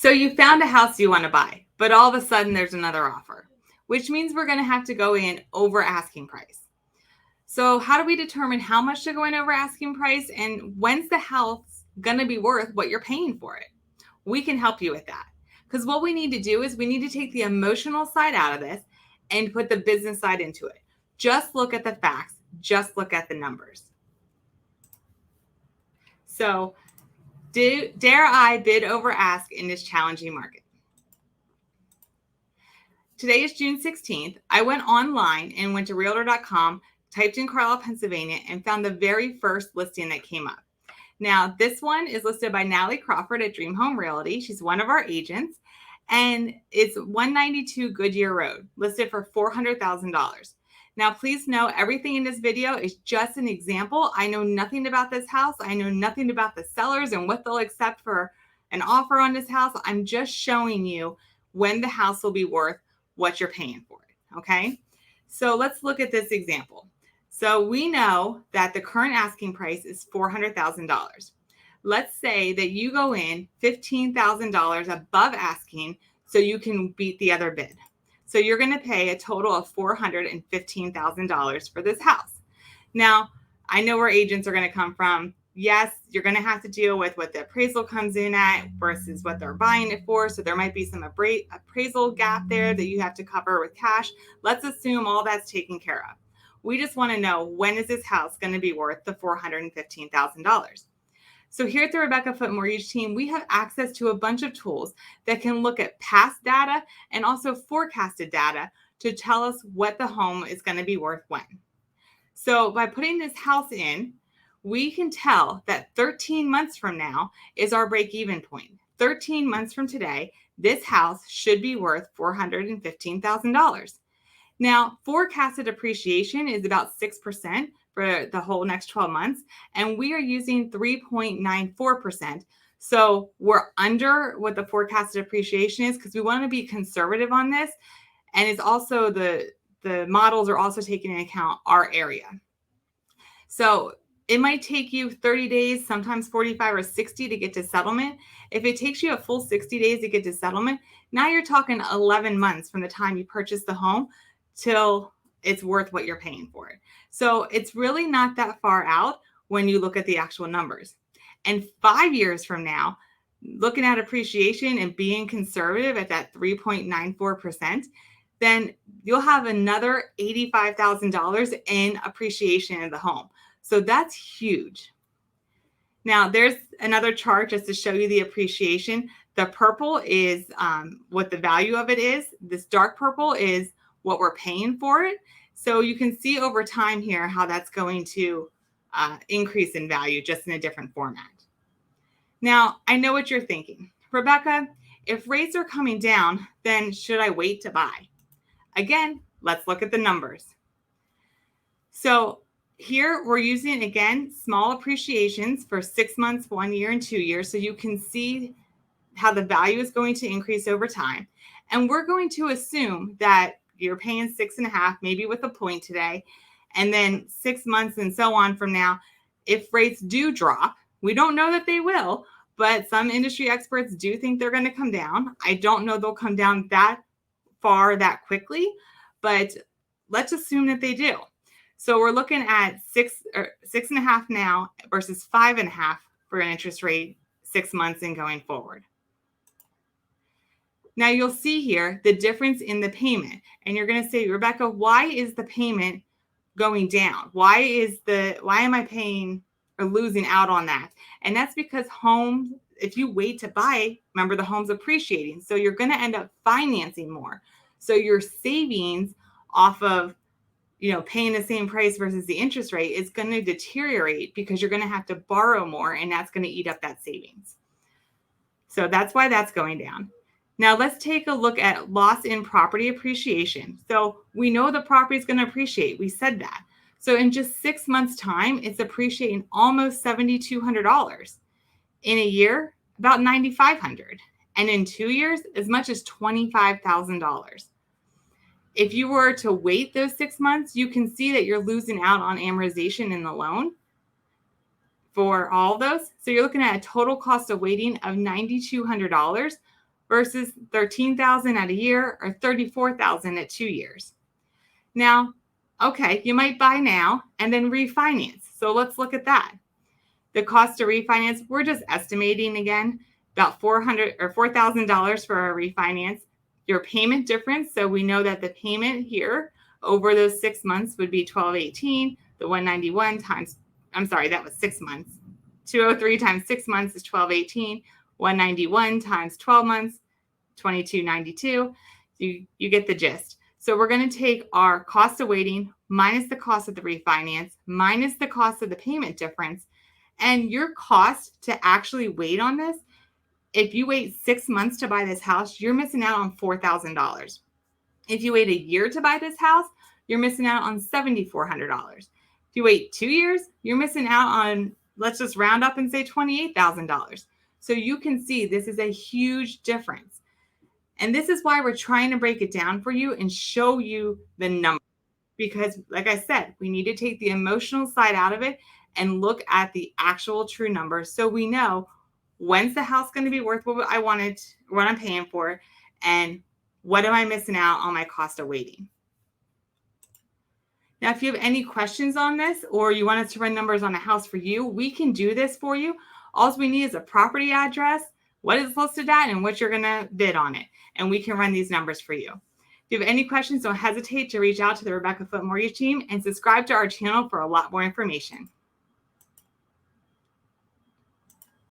So you found a house you want to buy, but all of a sudden there's another offer, which means we're going to have to go in over asking price. So how do we determine how much to go in over asking price and when's the house going to be worth what you're paying for it? We can help you with that. Because what we need to do is we need to take the emotional side out of this and put the business side into it. Just look at the facts. Just look at the numbers. So dare I bid over ask in this challenging market? Today is June 16th. I went online and went to realtor.com, typed in Carlisle, Pennsylvania, and found the very first listing that came up. Now, this one is listed by Natalie Crawford at Dream Home Realty. She's one of our agents, and it's 192 Goodyear Road, listed for $400,000. Now, please know everything in this video is just an example. I know nothing about this house. I know nothing about the sellers and what they'll accept for an offer on this house. I'm just showing you when the house will be worth what you're paying for it, okay? So let's look at this example. So we know that the current asking price is $400,000. Let's say that you go in $15,000 above asking so you can beat the other bid. So you're going to pay a total of $415,000 for this house. Now, I know where agents are going to come from. Yes, you're going to have to deal with what the appraisal comes in at versus what they're buying it for. So there might be some appraisal gap there that you have to cover with cash. Let's assume all that's taken care of. We just want to know, when is this house going to be worth the $415,000? So here at the Rebecca Foote Mortgage Team, we have access to a bunch of tools that can look at past data and also forecasted data to tell us what the home is going to be worth when. So by putting this house in, we can tell that 13 months from now is our break-even point. 13 months from today, this house should be worth $415,000. Now, forecasted appreciation is about 6% for the whole next 12 months, and we are using 3.94%. So we're under what the forecasted appreciation is because we want to be conservative on this. And it's also the models are also taking into account our area. So it might take you 30 days, sometimes 45 or 60 to get to settlement. If it takes you a full 60 days to get to settlement, now you're talking 11 months from the time you purchase the home till it's worth what you're paying for it. So it's really not that far out when you look at the actual numbers. And 5 years from now, looking at appreciation and being conservative at that 3.94%, then you'll have another $85,000 in appreciation in the home. So that's huge. Now, there's another chart just to show you the appreciation. The purple is what the value of it is. This dark purple is what we're paying for it. So you can see over time here how that's going to increase in value, just in a different format. Now, I know what you're thinking. Rebecca, if rates are coming down, then should I wait to buy? Again, let's look at the numbers. So here we're using, again, small appreciations for 6 months, 1 year, and 2 years. So you can see how the value is going to increase over time. And we're going to assume that you're paying 6.5, maybe with a point today, and then 6 months and so on from now, if rates do drop, we don't know that they will, but some industry experts do think they're going to come down. I don't know they'll come down that far that quickly, but let's assume that they do. So we're looking at 6.5 now versus 5.5 for an interest rate 6 months and going forward. Now you'll see here the difference in the payment, and you're going to say, Rebecca, why is the payment going down? Why am I paying or losing out on that? And that's because homes, if you wait to buy, remember the home's appreciating. So you're going to end up financing more. So your savings off of, paying the same price versus the interest rate is going to deteriorate because you're going to have to borrow more, and that's going to eat up that savings. So that's why that's going down. Now let's take a look at loss in property appreciation. So we know the property is going to appreciate. We said that. So in just 6 months' time, it's appreciating almost $7,200. In a year, about $9,500. And in 2 years, as much as $25,000. If you were to wait those 6 months, you can see that you're losing out on amortization in the loan for all of those. So you're looking at a total cost of waiting of $9,200 versus $13,000 at a year or $34,000 at 2 years. Now, okay, you might buy now and then refinance. So let's look at that. The cost to refinance, we're just estimating again, about $400 or $4,000 for a refinance. Your payment difference, so we know that the payment here over those 6 months would be $1,218. The 191 times, I'm sorry, that was 6 months. 203 times 6 months is $1,218. 191 times 12 months, $2,292. You get the gist. So we're going to take our cost of waiting minus the cost of the refinance minus the cost of the payment difference, and your cost to actually wait on this, if you wait 6 months to buy this house, you're missing out on $4,000. If you wait a year to buy this house, you're missing out on $7,400. If you wait 2 years, you're missing out on, let's just round up and say $28,000. So you can see this is a huge difference. And this is why we're trying to break it down for you and show you the number. Because like I said, we need to take the emotional side out of it and look at the actual true numbers so we know when's the house going to be worth what I wanted, what I'm paying for, and what am I missing out on my cost of waiting. Now, if you have any questions on this or you want us to run numbers on a house for you, we can do this for you. All we need is a property address, what it's listed at, and what you're going to bid on it. And we can run these numbers for you. If you have any questions, don't hesitate to reach out to the Rebecca Foote Mortgage team and subscribe to our channel for a lot more information.